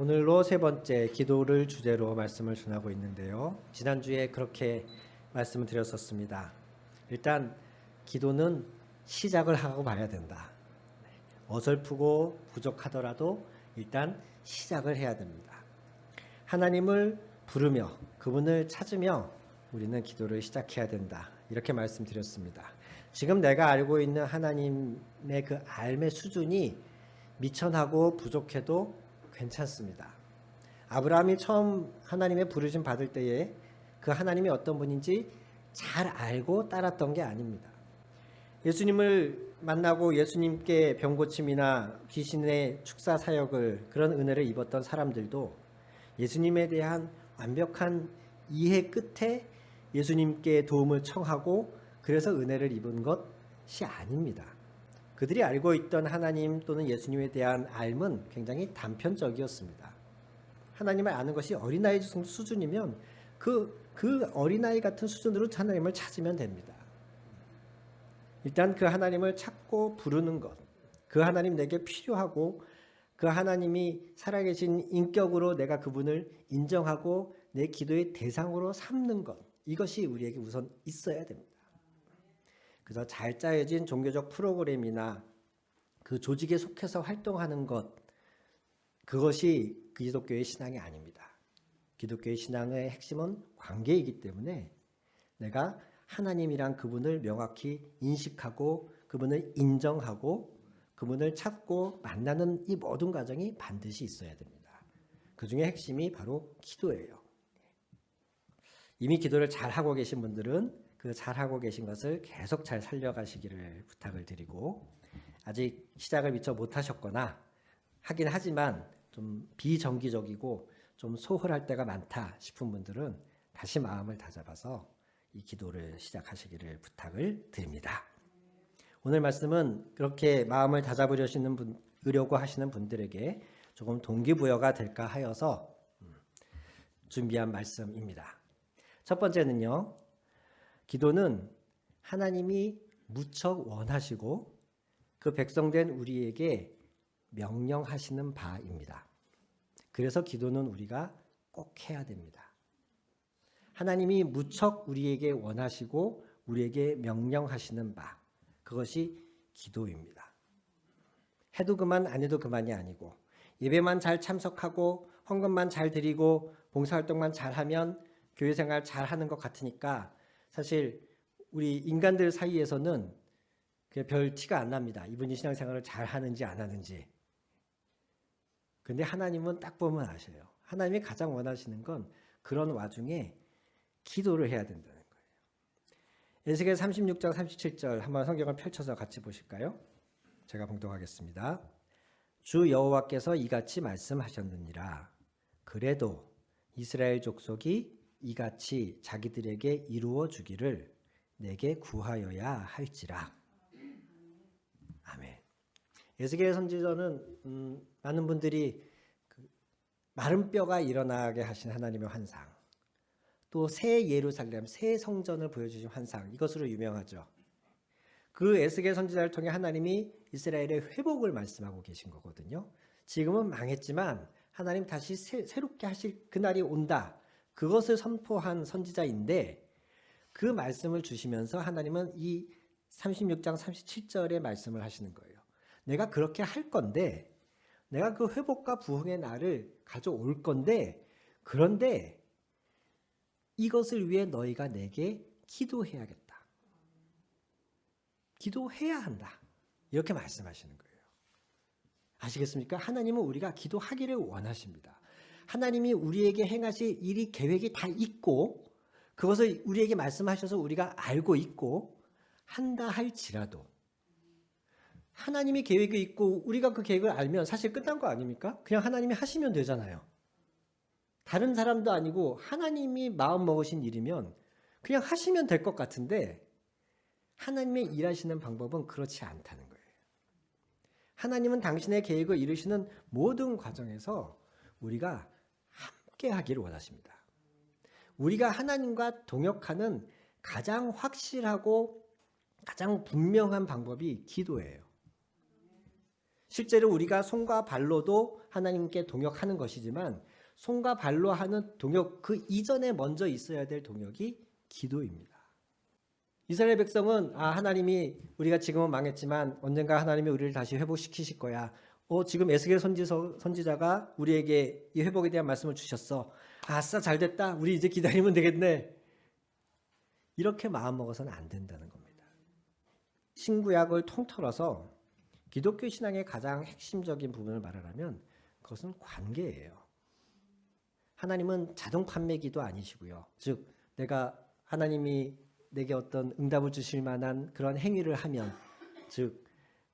오늘로 세 번째 기도를 주제로 말씀을 전하고 있는데요. 지난주에 그렇게 말씀을 드렸었습니다. 일단 기도는 시작을 하고 봐야 된다. 어설프고 부족하더라도 일단 시작을 해야 됩니다. 하나님을 부르며 그분을 찾으며 우리는 기도를 시작해야 된다. 이렇게 말씀드렸습니다. 지금 내가 알고 있는 하나님의 그 알의 수준이 미천하고 부족해도 괜찮습니다. 아브라함이 처음 하나님의 부르심 받을 때에 그 하나님이 어떤 분인지 잘 알고 따랐던 게 아닙니다. 예수님을 만나고 예수님께 병고침이나 귀신의 축사 사역을 그런 은혜를 입었던 사람들도 예수님에 대한 완벽한 이해 끝에 예수님께 도움을 청하고 그래서 은혜를 입은 것이 아닙니다. 그들이 알고 있던 하나님 또는 예수님에 대한 알은 굉장히 단편적이었습니다. 하나님을 아는 것이 어린아이 수준이면 그 어린아이 같은 수준으로 하나님을 찾으면 됩니다. 일단 그 하나님을 찾고 부르는 것, 그 하나님 내게 필요하고 그 하나님이 살아계신 인격으로 내가 그분을 인정하고 내 기도의 대상으로 삼는 것, 이것이 우리에게 우선 있어야 됩니다. 그래서 잘 짜여진 종교적 프로그램이나 그 조직에 속해서 활동하는 것, 그것이 기독교의 신앙이 아닙니다. 기독교의 신앙의 핵심은 관계이기 때문에 내가 하나님이란 그분을 명확히 인식하고 그분을 인정하고 그분을 찾고 만나는 이 모든 과정이 반드시 있어야 됩니다. 그 중에 핵심이 바로 기도예요. 이미 기도를 잘하고 계신 분들은 그 잘하고 계신 것을 계속 잘 살려가시기를 부탁을 드리고, 아직 시작을 미처 못하셨거나 하긴 하지만 좀 비정기적이고 좀 소홀할 때가 많다 싶은 분들은 다시 마음을 다잡아서 이 기도를 시작하시기를 부탁을 드립니다. 오늘 말씀은 그렇게 마음을 다잡으려고 하시는 분들에게 조금 동기부여가 될까 하여서 준비한 말씀입니다. 첫 번째는요, 기도는 하나님이 무척 원하시고 그 백성된 우리에게 명령하시는 바입니다. 그래서 기도는 우리가 꼭 해야 됩니다. 하나님이 무척 우리에게 원하시고 우리에게 명령하시는 바, 그것이 기도입니다. 해도 그만 안 해도 그만이 아니고 예배만 잘 참석하고 헌금만 잘 드리고 봉사활동만 잘하면 교회생활 잘하는 것 같으니까 사실 우리 인간들 사이에서는 별 티가 안 납니다. 이분이 신앙생활을 잘하는지 안 하는지. 근데 하나님은 딱 보면 아셔요. 하나님이 가장 원하시는 건 그런 와중에 기도를 해야 된다는 거예요. 에스겔 36장 37절 한번 성경을 펼쳐서 같이 보실까요? 제가 봉독하겠습니다. 주 여호와께서 이같이 말씀하셨느니라. 그래도 이스라엘 족속이 이같이 자기들에게 이루어 주기를 내게 구하여야 할지라. 아멘. 에스겔 선지자는 많은 분들이 마른 뼈가 일어나게 하신 하나님의 환상, 또 새 예루살렘, 새 성전을 보여주신 환상, 이것으로 유명하죠. 그 에스겔 선지자를 통해 하나님이 이스라엘의 회복을 말씀하고 계신 거거든요. 지금은 망했지만 하나님 다시 새롭게 하실 그날이 온다. 그것을 선포한 선지자인데 그 말씀을 주시면서 하나님은 이 36장 37절의 말씀을 하시는 거예요. 내가 그렇게 할 건데, 내가 그 회복과 부흥의 날을 가져올 건데, 그런데 이것을 위해 너희가 내게 기도해야겠다. 기도해야 한다. 이렇게 말씀하시는 거예요. 아시겠습니까? 하나님은 우리가 기도하기를 원하십니다. 하나님이 우리에게 행하실 일이 계획이 다 있고 그것을 우리에게 말씀하셔서 우리가 알고 있고 한다 할지라도 하나님이 계획이 있고 우리가 그 계획을 알면 사실 끝난 거 아닙니까? 그냥 하나님이 하시면 되잖아요. 다른 사람도 아니고 하나님이 마음 먹으신 일이면 그냥 하시면 될 것 같은데 하나님의 일하시는 방법은 그렇지 않다는 거예요. 하나님은 당신의 계획을 이루시는 모든 과정에서 우리가 함께 하기를 원하십니다. 우리가 하나님과 동역하는 가장 확실하고 가장 분명한 방법이 기도예요. 실제로 우리가 손과 발로도 하나님께 동역하는 것이지만 손과 발로 하는 동역 그 이전에 먼저 있어야 될 동역이 기도입니다. 이스라엘 백성은 하나님이 우리가 지금은 망했지만 언젠가 하나님이 우리를 다시 회복시키실 거야. 지금 에스겔 선지자가 우리에게 이 회복에 대한 말씀을 주셨어. 아싸 잘됐다. 우리 이제 기다리면 되겠네. 이렇게 마음먹어서는 안 된다는 겁니다. 신구약을 통틀어서 기독교 신앙의 가장 핵심적인 부분을 말하자면 그것은 관계예요. 하나님은 자동 판매기도 아니시고요. 즉 내가 하나님이 내게 어떤 응답을 주실 만한 그런 행위를 하면, 즉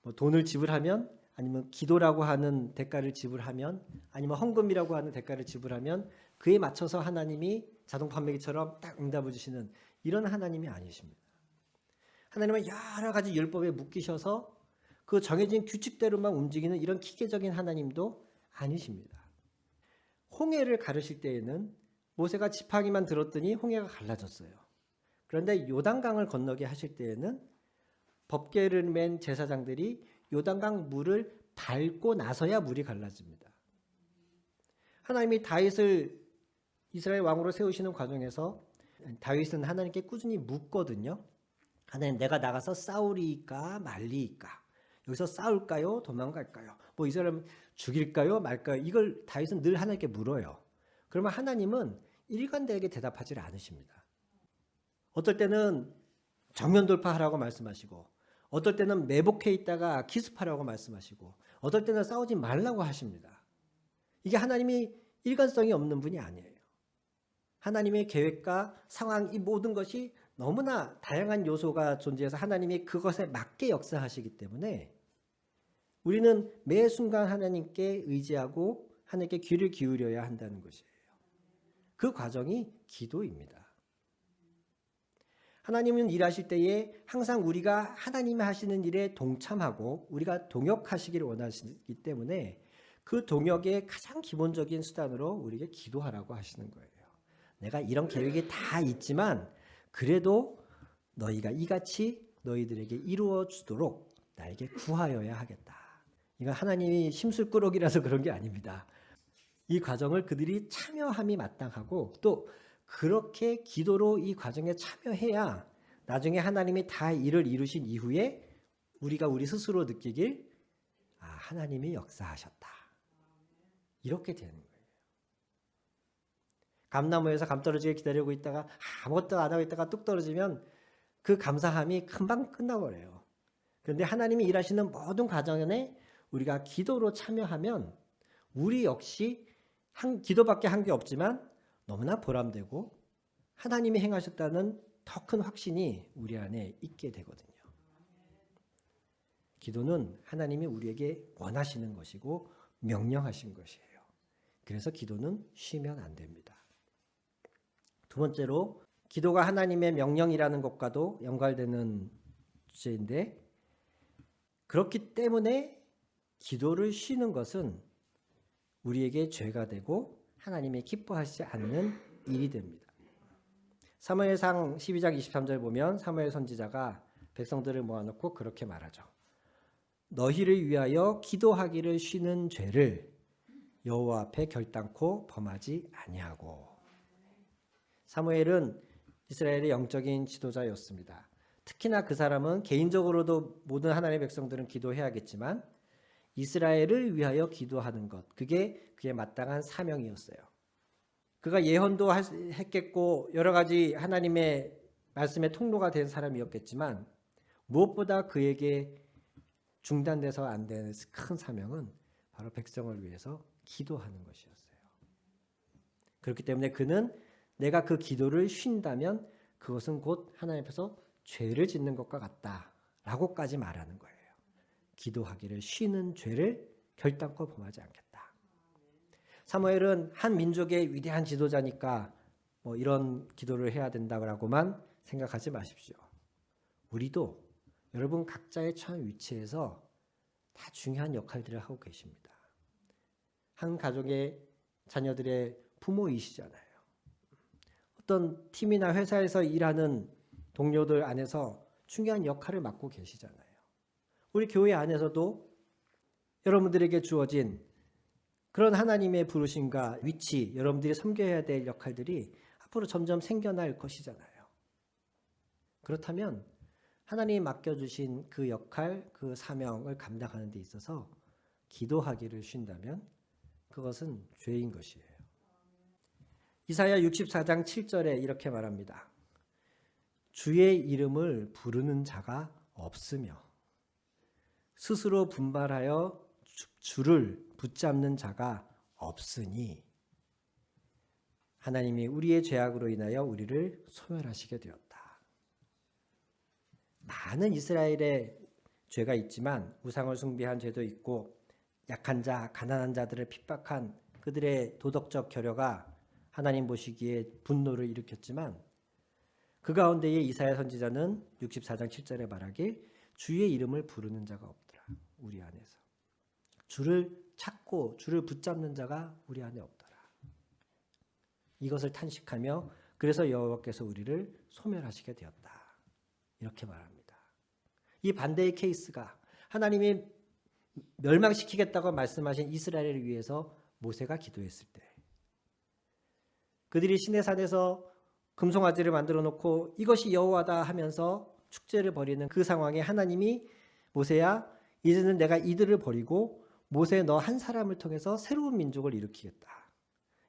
뭐 돈을 지불하면, 아니면 기도라고 하는 대가를 지불하면, 아니면 헌금이라고 하는 대가를 지불하면 그에 맞춰서 하나님이 자동 판매기처럼 딱 응답을 주시는 이런 하나님이 아니십니다. 하나님은 여러 가지 율법에 묶이셔서 그 정해진 규칙대로만 움직이는 이런 기계적인 하나님도 아니십니다. 홍해를 가르실 때에는 모세가 지팡이만 들었더니 홍해가 갈라졌어요. 그런데 요단강을 건너게 하실 때에는 법궤를 맨 제사장들이 요단강 물을 밟고 나서야 물이 갈라집니다. 하나님이 다윗을 이스라엘 왕으로 세우시는 과정에서 다윗은 하나님께 꾸준히 묻거든요. 하나님, 내가 나가서 싸우리까 말리까? 여기서 싸울까요? 도망갈까요? 뭐 이 사람 죽일까요? 말까요? 이걸 다윗은 늘 하나님께 물어요. 그러면 하나님은 일관되게 대답하지 않으십니다. 어떨 때는 정면 돌파하라고 말씀하시고, 어떨 때는 매복해 있다가 기습하라고 말씀하시고, 어떨 때는 싸우지 말라고 하십니다. 이게 하나님이 일관성이 없는 분이 아니에요. 하나님의 계획과 상황, 이 모든 것이 너무나 다양한 요소가 존재해서 하나님이 그것에 맞게 역사하시기 때문에 우리는 매 순간 하나님께 의지하고 하나님께 귀를 기울여야 한다는 것이에요. 그 과정이 기도입니다. 하나님은 일하실 때에 항상 우리가 하나님이 하시는 일에 동참하고 우리가 동역하시기를 원하시기 때문에 그 동역의 가장 기본적인 수단으로 우리에게 기도하라고 하시는 거예요. 내가 이런 계획이 다 있지만 그래도 너희가 이같이 너희들에게 이루어 주도록 나에게 구하여야 하겠다. 이건 하나님이 심술꾸러기라서 그런 게 아닙니다. 이 과정을 그들이 참여함이 마땅하고 또 그렇게 기도로 이 과정에 참여해야 나중에 하나님이 다 일을 이루신 이후에 우리가 우리 스스로 느끼길 하나님이 역사하셨다. 이렇게 되는 거예요. 감나무에서 감 떨어지게 기다리고 있다가 아무것도 안 하고 있다가 뚝 떨어지면 그 감사함이 금방 끝나버려요. 그런데 하나님이 일하시는 모든 과정에 우리가 기도로 참여하면 우리 역시 기도밖에 한 게 없지만 너무나 보람되고 하나님이 행하셨다는 더 큰 확신이 우리 안에 있게 되거든요. 기도는 하나님이 우리에게 원하시는 것이고 명령하신 것이에요. 그래서 기도는 쉬면 안 됩니다. 두 번째로 기도가 하나님의 명령이라는 것과도 연관되는 주제인데, 그렇기 때문에 기도를 쉬는 것은 우리에게 죄가 되고 하나님이 기뻐하시지 않는 일이 됩니다. 사무엘상 12장 23절 보면 사무엘 선지자가 백성들을 모아놓고 그렇게 말하죠. 너희를 위하여 기도하기를 쉬는 죄를 여호와 앞에 결단코 범하지 아니하고. 사무엘은 이스라엘의 영적인 지도자였습니다. 특히나 그 사람은 개인적으로도 모든 하나님의 백성들은 기도해야겠지만 이스라엘을 위하여 기도하는 것, 그게 그의 마땅한 사명이었어요. 그가 예언도 했겠고 여러 가지 하나님의 말씀의 통로가 된 사람이었겠지만 무엇보다 그에게 중단돼서 안 되는 큰 사명은 바로 백성을 위해서 기도하는 것이었어요. 그렇기 때문에 그는 내가 그 기도를 쉰다면 그것은 곧 하나님 앞에서 죄를 짓는 것과 같다라고까지 말하는 거예요. 기도하기를 쉬는 죄를 결단코 범하지 않겠다. 사무엘은 한 민족의 위대한 지도자니까 뭐 이런 기도를 해야 된다고만 생각하지 마십시오. 우리도 여러분 각자의 처한 위치에서 다 중요한 역할들을 하고 계십니다. 한 가족의 자녀들의 부모이시잖아요. 어떤 팀이나 회사에서 일하는 동료들 안에서 중요한 역할을 맡고 계시잖아요. 우리 교회 안에서도 여러분들에게 주어진 그런 하나님의 부르심과 위치, 여러분들이 섬겨야 될 역할들이 앞으로 점점 생겨날 것이잖아요. 그렇다면 하나님이 맡겨주신 그 역할, 그 사명을 감당하는 데 있어서 기도하기를 쉰다면 그것은 죄인 것이에요. 이사야 64장 7절에 이렇게 말합니다. 주의 이름을 부르는 자가 없으며 스스로 분발하여 주를 붙잡는 자가 없으니 하나님이 우리의 죄악으로 인하여 우리를 소멸하시게 되었다. 많은 이스라엘의 죄가 있지만 우상을 숭배한 죄도 있고 약한 자, 가난한 자들을 핍박한 그들의 도덕적 결여가 하나님 보시기에 분노를 일으켰지만 그 가운데에 이사야 선지자는 64장 7절에 말하길 주의 이름을 부르는 자가 없더라. 우리 안에서. 주를 찾고 주를 붙잡는 자가 우리 안에 없더라. 이것을 탄식하며 그래서 여호와께서 우리를 소멸하시게 되었다. 이렇게 말합니다. 이 반대의 케이스가 하나님이 멸망시키겠다고 말씀하신 이스라엘을 위해서 모세가 기도했을 때 그들이 시내산에서 금송아지를 만들어 놓고 이것이 여호와다 하면서 축제를 벌이는 그 상황에 하나님이 모세야 이제는 내가 이들을 버리고 모세 너 한 사람을 통해서 새로운 민족을 일으키겠다.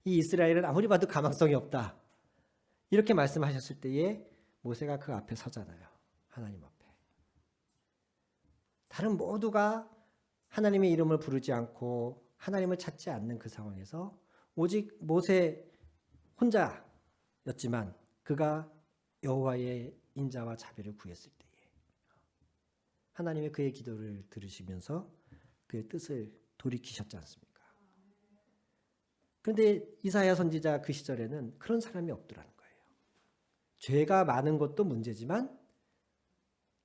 이 이스라엘은 아무리 봐도 가망성이 없다. 이렇게 말씀하셨을 때에 모세가 그 앞에 서잖아요. 하나님 앞에. 다른 모두가 하나님의 이름을 부르지 않고 하나님을 찾지 않는 그 상황에서 오직 모세 혼자였지만 그가 여호와의 인자와 자비를 구했을 때에 하나님의 그의 기도를 들으시면서 그의 뜻을 돌이키셨지 않습니까? 그런데 이사야 선지자 그 시절에는 그런 사람이 없더라는 거예요. 죄가 많은 것도 문제지만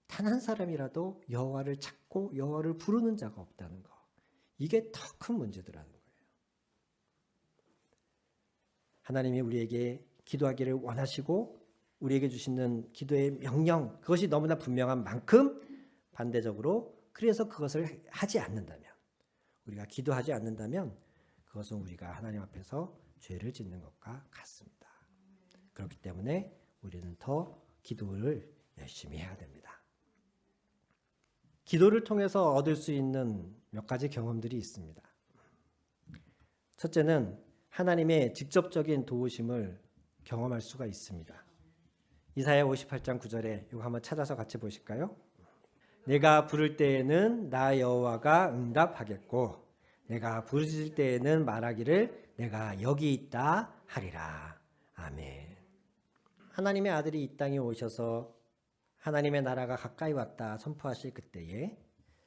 단 한 사람이라도 여호와를 찾고 여호와를 부르는 자가 없다는 거. 이게 더 큰 문제더라는 거예요. 하나님이 우리에게 기도하기를 원하시고 우리에게 주시는 기도의 명령 그것이 너무나 분명한 만큼 반대적으로 그래서 그것을 하지 않는다면 우리가 기도하지 않는다면 그것은 우리가 하나님 앞에서 죄를 짓는 것과 같습니다. 그렇기 때문에 우리는 더 기도를 열심히 해야 됩니다. 기도를 통해서 얻을 수 있는 몇 가지 경험들이 있습니다. 첫째는 하나님의 직접적인 도우심을 경험할 수가 있습니다. 이사야 58장 9절에 이거 한번 찾아서 같이 보실까요? 내가 부를 때에는 나 여호와가 응답하겠고 내가 부르실 때에는 말하기를 내가 여기 있다 하리라. 아멘. 하나님의 아들이 이 땅에 오셔서 하나님의 나라가 가까이 왔다 선포하실 그때에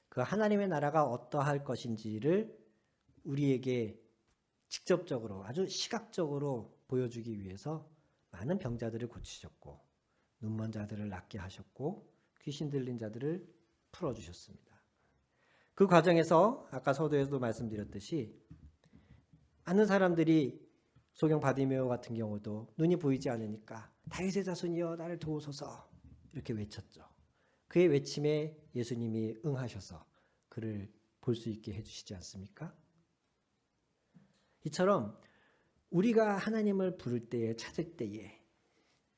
그 하나님의 나라가 어떠할 것인지를 우리에게 직접적으로 아주 시각적으로 보여주기 위해서 많은 병자들을 고치셨고 눈먼 자들을 낫게 하셨고 귀신 들린 자들을 풀어주셨습니다. 그 과정에서 아까 서두에서도 말씀드렸듯이 많은 사람들이 소경 바디메오 같은 경우도 눈이 보이지 않으니까 다윗의 자손이여 나를 도우소서 이렇게 외쳤죠. 그의 외침에 예수님이 응하셔서 그를 볼 수 있게 해주시지 않습니까? 이처럼 우리가 하나님을 부를 때에 찾을 때에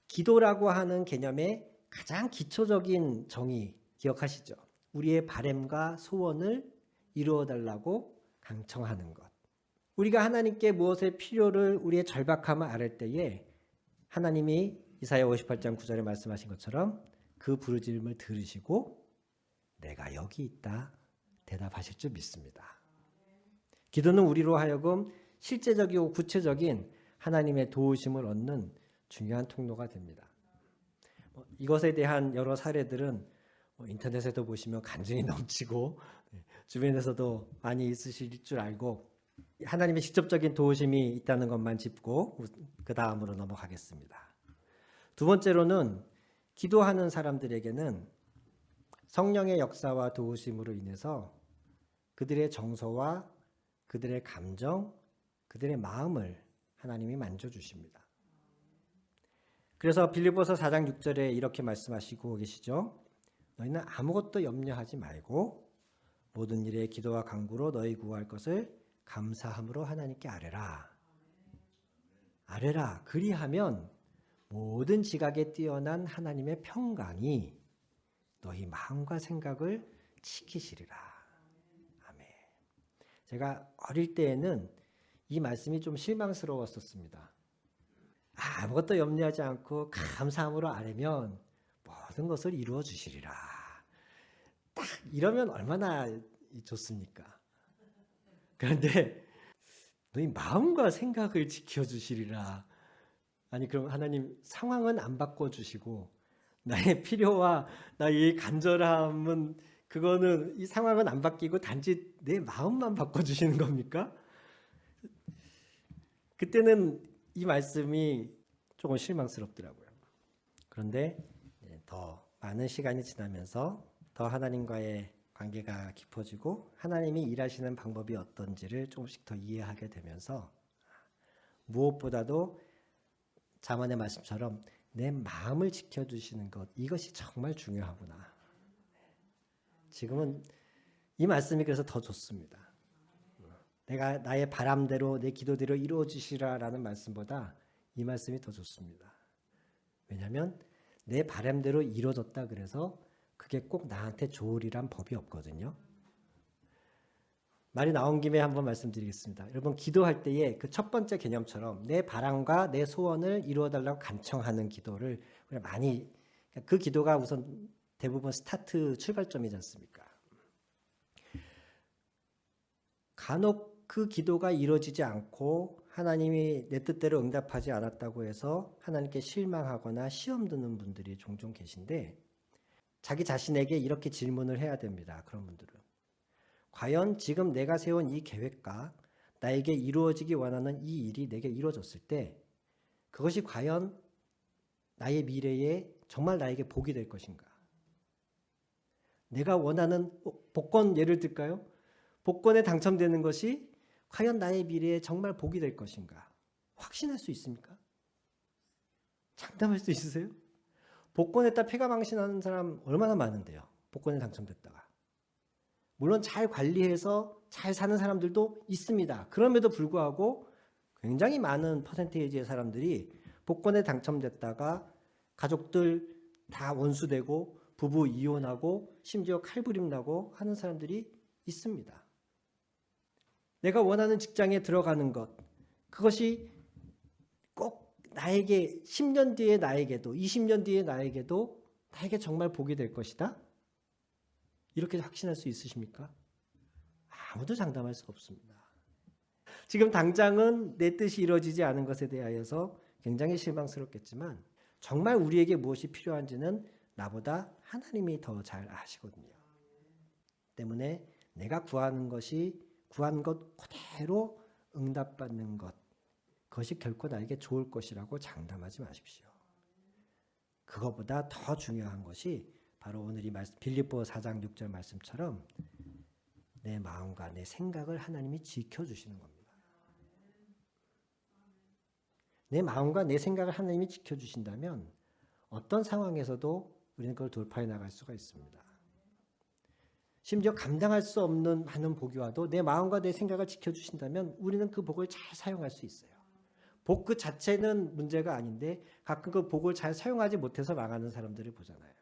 기도라고 하는 개념의 가장 기초적인 정의 기억하시죠? 우리의 바램과 소원을 이루어달라고 강청하는 것. 우리가 하나님께 무엇의 필요를 우리의 절박함을 아를 때에 하나님이 이사야 58장 9절에 말씀하신 것처럼 그 부르짖음을 들으시고 내가 여기 있다 대답하실 줄 믿습니다. 기도는 우리로 하여금 실제적이고 구체적인 하나님의 도우심을 얻는 중요한 통로가 됩니다. 이것에 대한 여러 사례들은 인터넷에도 보시면 간증이 넘치고 주변에서도 많이 있으실 줄 알고 하나님의 직접적인 도우심이 있다는 것만 짚고 그 다음으로 넘어가겠습니다. 두 번째로는 기도하는 사람들에게는 성령의 역사와 도우심으로 인해서 그들의 정서와 그들의 감정, 그들의 마음을 하나님이 만져주십니다. 그래서 빌립보서 4장 6절에 이렇게 말씀하시고 계시죠. 너희는 아무것도 염려하지 말고 모든 일에 기도와 간구로 너희 구할 것을 감사함으로 하나님께 아뢰라. 아뢰라. 그리하면 모든 지각에 뛰어난 하나님의 평강이 너희 마음과 생각을 지키시리라. 아멘. 제가 어릴 때에는 이 말씀이 좀 실망스러웠었습니다. 아무것도 염려하지 않고 감사함으로 아뢰면 모든 것을 이루어 주시리라. 딱 이러면 얼마나 좋습니까? 그런데 너희 마음과 생각을 지켜주시리라. 아니 그럼 하나님 상황은 안 바꿔주시고 나의 필요와 나의 간절함은 그거는 이 상황은 안 바뀌고 단지 내 마음만 바꿔주시는 겁니까? 그때는 이 말씀이 조금 실망스럽더라고요. 그런데 더 많은 시간이 지나면서 더 하나님과의 관계가 깊어지고 하나님이 일하시는 방법이 어떤지를 조금씩 더 이해하게 되면서 무엇보다도 잠언의 말씀처럼 내 마음을 지켜주시는 것, 이것이 정말 중요하구나. 지금은 이 말씀이 그래서 더 좋습니다. 내가 나의 바람대로 내 기도대로 이루어 주시라라는 말씀보다 이 말씀이 더 좋습니다. 왜냐하면 내 바람대로 이루어졌다 그래서 그게 꼭 나한테 좋으리란 법이 없거든요. 말이 나온 김에 한번 말씀드리겠습니다. 여러분 기도할 때에 그 첫 번째 개념처럼 내 바람과 내 소원을 이루어달라고 간청하는 기도를 많이, 그 기도가 우선 대부분 스타트 출발점이지 않습니까? 간혹 그 기도가 이루어지지 않고 하나님이 내 뜻대로 응답하지 않았다고 해서 하나님께 실망하거나 시험 드는 분들이 종종 계신데 자기 자신에게 이렇게 질문을 해야 됩니다. 그런 분들은. 과연 지금 내가 세운 이 계획과 나에게 이루어지기 원하는 이 일이 내게 이루어졌을 때 그것이 과연 나의 미래에 정말 나에게 복이 될 것인가? 내가 원하는 복권 예를 들까요? 복권에 당첨되는 것이 과연 나의 미래에 정말 복이 될 것인가? 확신할 수 있습니까? 장담할 수 있으세요? 복권에다 패가망신하는 사람 얼마나 많은데요. 복권에 당첨됐다가. 물론 잘 관리해서 잘 사는 사람들도 있습니다. 그럼에도 불구하고 굉장히 많은 퍼센테이지의 사람들이 복권에 당첨됐다가 가족들 다 원수되고 부부 이혼하고 심지어 칼부림 나고 하는 사람들이 있습니다. 내가 원하는 직장에 들어가는 것, 그것이 꼭 나에게 10년 뒤에 나에게도 20년 뒤에 나에게도 나에게 정말 복이 될 것이다? 이렇게 확신할 수 있으십니까? 아무도 장담할 수 없습니다. 지금 당장은 내 뜻이 이루어지지 않은 것에 대하여서 굉장히 실망스럽겠지만 정말 우리에게 무엇이 필요한지는 나보다 하나님이 더 잘 아시거든요. 때문에 내가 구하는 것이 구한 것 그대로 응답받는 것, 그것이 결코 나에게 좋을 것이라고 장담하지 마십시오. 그것보다 더 중요한 것이 바로 오늘 이 말씀 빌립보 4장 6절 말씀처럼 내 마음과 내 생각을 하나님이 지켜주시는 겁니다. 내 마음과 내 생각을 하나님이 지켜주신다면 어떤 상황에서도 우리는 그걸 돌파해 나갈 수가 있습니다. 심지어 감당할 수 없는 많은 복이 와도 내 마음과 내 생각을 지켜주신다면 우리는 그 복을 잘 사용할 수 있어요. 복 그 자체는 문제가 아닌데 가끔 그 복을 잘 사용하지 못해서 망하는 사람들을 보잖아요.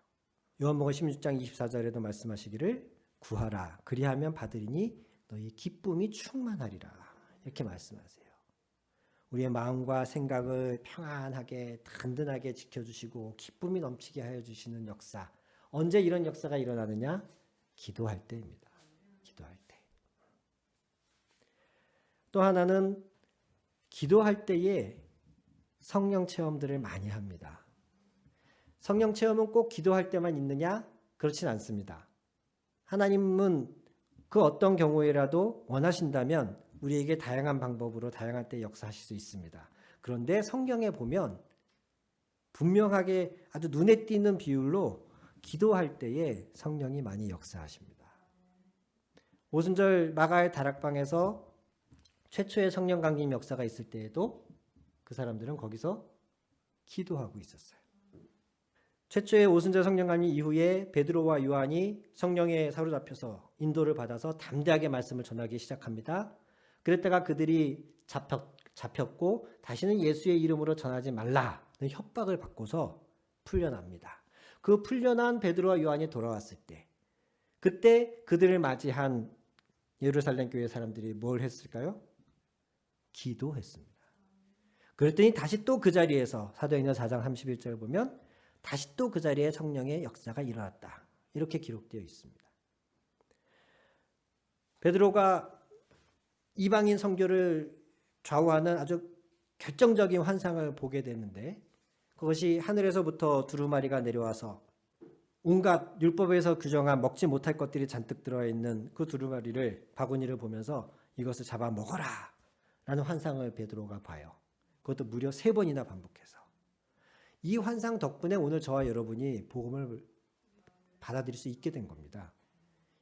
요한복음 16장 24절에도 말씀하시기를 구하라 그리하면 받으리니 너희 기쁨이 충만하리라 이렇게 말씀하세요. 우리의 마음과 생각을 평안하게 든든하게 지켜주시고 기쁨이 넘치게 하여 주시는 역사, 언제 이런 역사가 일어나느냐? 기도할 때입니다. 기도할 때. 또 하나는 기도할 때에 성령 체험들을 많이 합니다. 성령 체험은 꼭 기도할 때만 있느냐? 그렇진 않습니다. 하나님은 그 어떤 경우에라도 원하신다면 우리에게 다양한 방법으로 다양한 때 역사하실 수 있습니다. 그런데 성경에 보면 분명하게 아주 눈에 띄는 비율로 기도할 때에 성령이 많이 역사하십니다. 오순절 마가의 다락방에서 최초의 성령 강림 역사가 있을 때에도 그 사람들은 거기서 기도하고 있었어요. 최초의 오순절 성령 감리 이후에 베드로와 요한이 성령에 사로잡혀서 인도를 받아서 담대하게 말씀을 전하기 시작합니다. 그랬다가 그들이 잡혔고 다시는 예수의 이름으로 전하지 말라는 협박을 받고서 풀려납니다. 그 풀려난 베드로와 요한이 돌아왔을 때, 그때 그들을 맞이한 예루살렘 교회 사람들이 뭘 했을까요? 기도했습니다. 그랬더니 다시 또 그 자리에서 사도행전 4장 31절 보면 다시 또 그 자리에 성령의 역사가 일어났다. 이렇게 기록되어 있습니다. 베드로가 이방인 선교를 좌우하는 아주 결정적인 환상을 보게 되는데, 그것이 하늘에서부터 두루마리가 내려와서 온갖 율법에서 규정한 먹지 못할 것들이 잔뜩 들어있는 그 두루마리를, 바구니를 보면서 이것을 잡아 먹어라 라는 환상을 베드로가 봐요. 그것도 무려 3번이나 반복해서. 이 환상 덕분에 오늘 저와 여러분이 복음을 받아들일 수 있게 된 겁니다.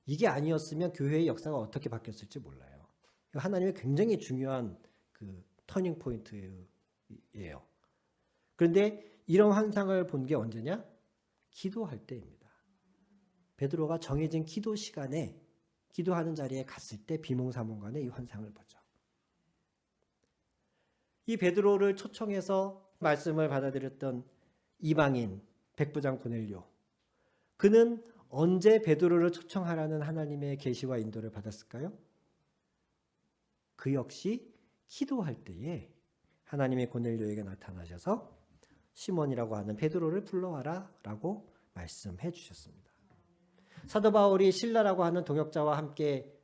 이게 아니었으면 교회의 역사가 어떻게 바뀌었을지 몰라요. 하나님의 굉장히 중요한 그 터닝 포인트예요. 그런데 이런 환상을 본 게 언제냐? 기도할 때입니다. 베드로가 정해진 기도 시간에 기도하는 자리에 갔을 때 비몽사몽간에 이 환상을 보죠. 이 베드로를 초청해서 말씀을 받아들였던 이방인 백부장 고넬료, 그는 언제 베드로를 초청하라는 하나님의 계시와 인도를 받았을까요? 그 역시 기도할 때에 하나님의 고넬료에게 나타나셔서 시몬이라고 하는 베드로를 불러와라 라고 말씀해 주셨습니다. 사도 바울이 실라라고 하는 동역자와 함께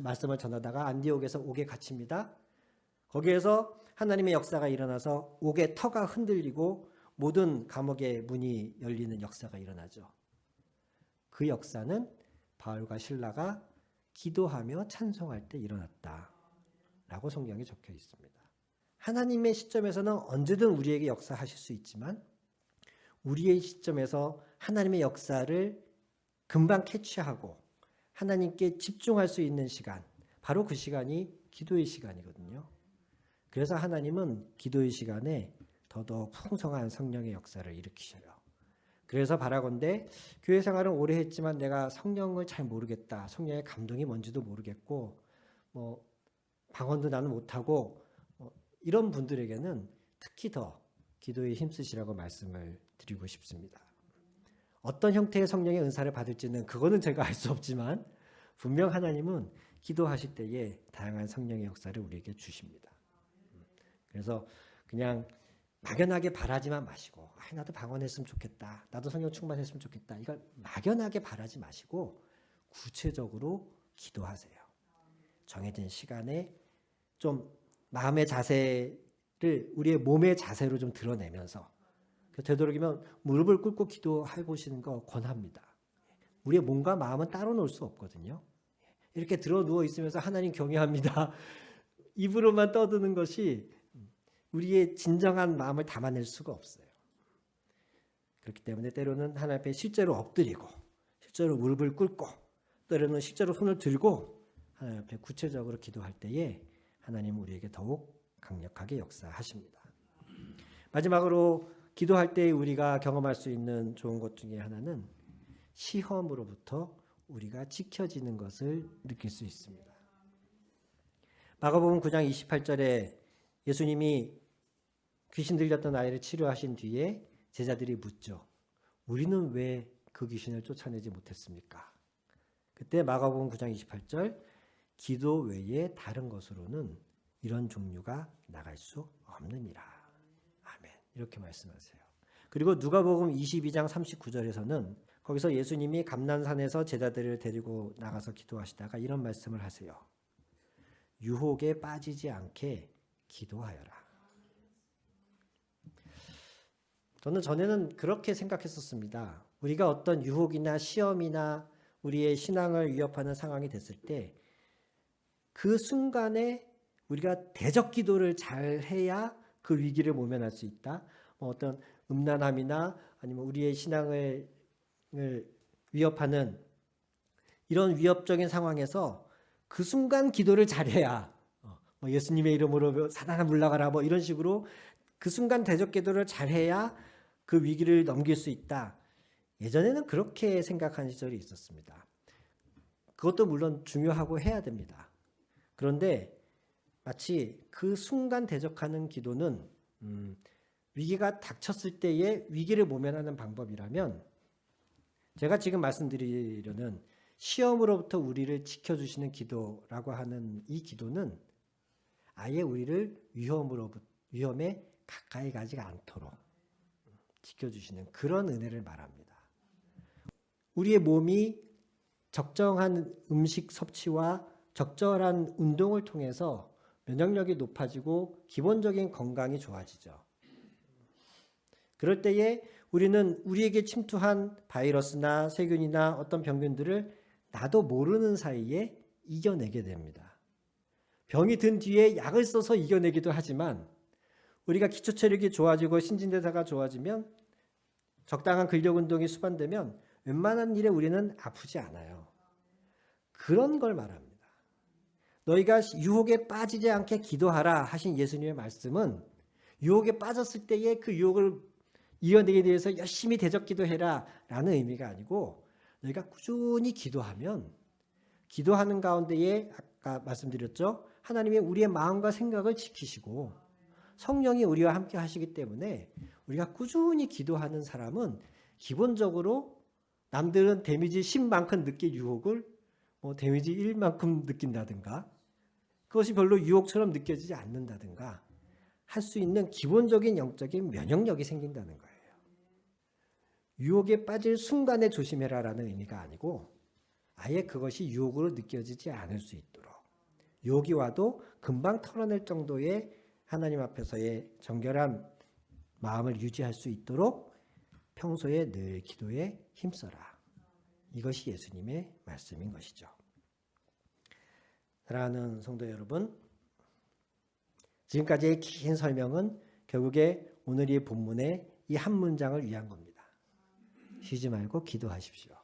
말씀을 전하다가 안디옥에서 옥에 갇힙니다. 거기에서 하나님의 역사가 일어나서 옥의 터가 흔들리고 모든 감옥의 문이 열리는 역사가 일어나죠. 그 역사는 바울과 실라가 기도하며 찬송할 때 일어났다 라고 성경에 적혀 있습니다. 하나님의 시점에서는 언제든 우리에게 역사하실 수 있지만, 우리의 시점에서 하나님의 역사를 금방 캐치하고 하나님께 집중할 수 있는 시간, 바로 그 시간이 기도의 시간이거든요. 그래서 하나님은 기도의 시간에 더더욱 풍성한 성령의 역사를 일으키셔요. 그래서 바라건대 교회 생활은 오래 했지만 내가 성령을 잘 모르겠다, 성령의 감동이 뭔지도 모르겠고 방언도 나는 못하고, 이런 분들에게는 특히 더 기도에 힘쓰시라고 말씀을 드리고 싶습니다. 어떤 형태의 성령의 은사를 받을지는 그거는 제가 알 수 없지만, 분명 하나님은 기도하실 때에 다양한 성령의 역사를 우리에게 주십니다. 그래서 그냥 막연하게 바라지만 마시고, 나도 방언했으면 좋겠다, 나도 성령 충만했으면 좋겠다, 이걸 막연하게 바라지 마시고 구체적으로 기도하세요. 정해진 시간에 좀 마음의 자세를 우리의 몸의 자세로 좀 드러내면서, 되도록이면 무릎을 꿇고 기도해 보시는 거 권합니다. 우리의 몸과 마음은 따로 놓을 수 없거든요. 이렇게 들어 누워 있으면서 하나님 경외합니다, 입으로만 떠드는 것이 우리의 진정한 마음을 담아낼 수가 없어요. 그렇기 때문에 때로는 하나님 앞에 실제로 엎드리고, 실제로 무릎을 꿇고, 때로는 실제로 손을 들고 하나님 앞에 구체적으로 기도할 때에 하나님은 우리에게 더욱 강력하게 역사하십니다. 마지막으로 기도할 때 우리가 경험할 수 있는 좋은 것 중에 하나는 시험으로부터 우리가 지켜지는 것을 느낄 수 있습니다. 마가복음 9장 28절에 예수님이 귀신 들렸던 아이를 치료하신 뒤에 제자들이 묻죠. 우리는 왜 그 귀신을 쫓아내지 못했습니까? 그때 마가복음 9장 28절, 기도 외에 다른 것으로는 이런 종류가 나갈 수 없느니라. 아멘. 이렇게 말씀하세요. 그리고 누가복음 22장 39절에서는 거기서 예수님이 감난산에서 제자들을 데리고 나가서 기도하시다가 이런 말씀을 하세요. 유혹에 빠지지 않게 기도하여라. 저는 전에는 그렇게 생각했었습니다. 우리가 어떤 유혹이나 시험이나 우리의 신앙을 위협하는 상황이 됐을 때 그 순간에 우리가 대적 기도를 잘 해야 그 위기를 모면할 수 있다. 어떤 음란함이나 아니면 우리의 신앙을 위협하는 이런 위협적인 상황에서 그 순간 기도를 잘해야, 예수님의 이름으로 사단아 물러가라 이런 식으로 그 순간 대적 기도를 잘해야 그 위기를 넘길 수 있다. 예전에는 그렇게 생각한 시절이 있었습니다. 그것도 물론 중요하고 해야 됩니다. 그런데 마치 그 순간 대적하는 기도는 위기가 닥쳤을 때의 위기를 모면하는 방법이라면, 제가 지금 말씀드리려는 시험으로부터 우리를 지켜주시는 기도라고 하는 이 기도는 아예 우리를 위험에 가까이 가지 않도록 지켜주시는 그런 은혜를 말합니다. 우리의 몸이 적정한 음식 섭취와 적절한 운동을 통해서 면역력이 높아지고 기본적인 건강이 좋아지죠. 그럴 때에 우리는 우리에게 침투한 바이러스나 세균이나 어떤 병균들을 나도 모르는 사이에 이겨내게 됩니다. 병이 든 뒤에 약을 써서 이겨내기도 하지만, 우리가 기초체력이 좋아지고 신진대사가 좋아지면, 적당한 근력 운동이 수반되면 웬만한 일에 우리는 아프지 않아요. 그런 걸 말합니다. 너희가 유혹에 빠지지 않게 기도하라 하신 예수님의 말씀은, 유혹에 빠졌을 때에 그 유혹을 이겨내기 위해서 열심히 대적 기도해라 라는 의미가 아니고, 너희가 꾸준히 기도하면, 기도하는 가운데에 아까 말씀드렸죠, 하나님이 우리의 마음과 생각을 지키시고 성령이 우리와 함께 하시기 때문에, 우리가 꾸준히 기도하는 사람은 기본적으로 남들은 데미지 10만큼 느낄 유혹을 데미지 1만큼 느낀다든가, 그것이 별로 유혹처럼 느껴지지 않는다든가 할 수 있는 기본적인 영적인 면역력이 생긴다는 거예요. 유혹에 빠질 순간에 조심해라라는 의미가 아니고, 아예 그것이 유혹으로 느껴지지 않을 수 있도록, 유혹이 와도 금방 털어낼 정도의 하나님 앞에서의 정결한 마음을 유지할 수 있도록 평소에 늘 기도에 힘써라. 이것이 예수님의 말씀인 것이죠. 사랑하는 성도 여러분, 지금까지의 긴 설명은 결국에 오늘 이 본문의 이 한 문장을 위한 겁니다. 쉬지 말고 기도하십시오.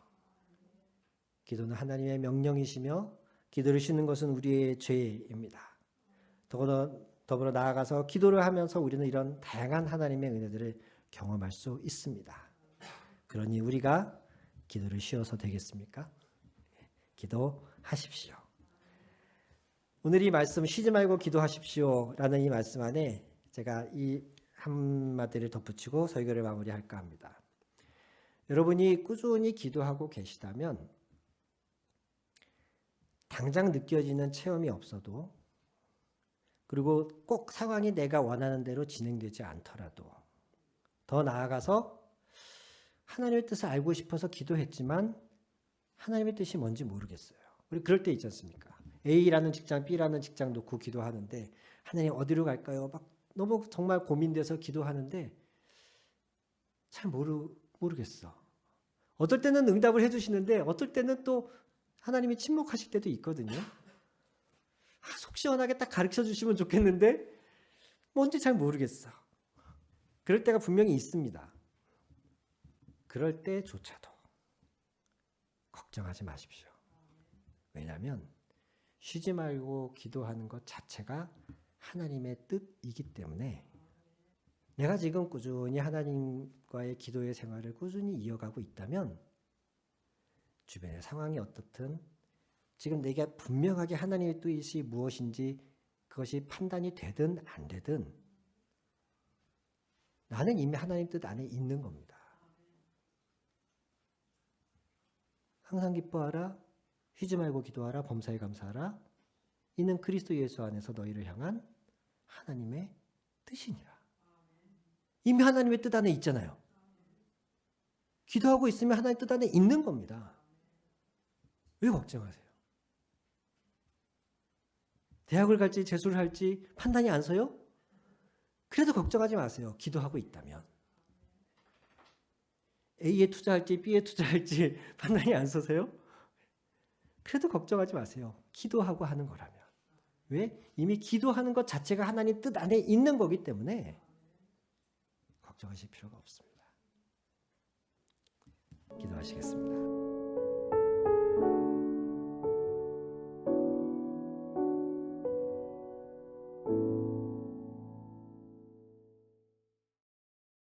기도는 하나님의 명령이시며, 기도를 쉬는 것은 우리의 죄입니다. 더불어 나아가서 기도를 하면서 우리는 이런 다양한 하나님의 은혜들을 경험할 수 있습니다. 그러니 우리가 기도를 쉬어서 되겠습니까? 기도하십시오. 오늘 이 말씀, 쉬지 말고 기도하십시오 라는 이 말씀 안에 제가 이 한마디를 덧붙이고 설교를 마무리할까 합니다. 여러분이 꾸준히 기도하고 계시다면, 당장 느껴지는 체험이 없어도, 그리고 꼭 상황이 내가 원하는 대로 진행되지 않더라도, 더 나아가서 하나님의 뜻을 알고 싶어서 기도했지만 하나님의 뜻이 뭔지 모르겠어요. 우리 그럴 때 있지 않습니까? A라는 직장, B라는 직장 놓고 기도하는데, 하나님 어디로 갈까요? 막 너무 정말 고민돼서 기도하는데 잘 모르겠어. 어떨 때는 응답을 해주시는데, 어떨 때는 또 하나님이 침묵하실 때도 있거든요. 속 시원하게 딱 가르쳐 주시면 좋겠는데 뭔지 잘 모르겠어. 그럴 때가 분명히 있습니다. 그럴 때조차도 걱정하지 마십시오. 왜냐하면 쉬지 말고 기도하는 것 자체가 하나님의 뜻이기 때문에, 내가 지금 꾸준히 하나님과의 기도의 생활을 꾸준히 이어가고 있다면, 주변의 상황이 어떻든 지금 내게 분명하게 하나님의 뜻이 무엇인지 그것이 판단이 되든 안 되든, 나는 이미 하나님 뜻 안에 있는 겁니다. 항상 기뻐하라, 쉬지 말고 기도하라, 범사에 감사하라. 이는 그리스도 예수 안에서 너희를 향한 하나님의 뜻이니라. 이미 하나님의 뜻 안에 있잖아요. 기도하고 있으면 하나님의 뜻 안에 있는 겁니다. 왜 걱정하세요? 대학을 갈지 재수를 할지 판단이 안 서요? 그래도 걱정하지 마세요. 기도하고 있다면. A에 투자할지 B에 투자할지 판단이 안 서세요? 그래도 걱정하지 마세요. 기도하고 하는 거라면. 왜? 이미 기도하는 것 자체가 하나님 뜻 안에 있는 거기 때문에 걱정하실 필요가 없습니다. 기도하시겠습니다.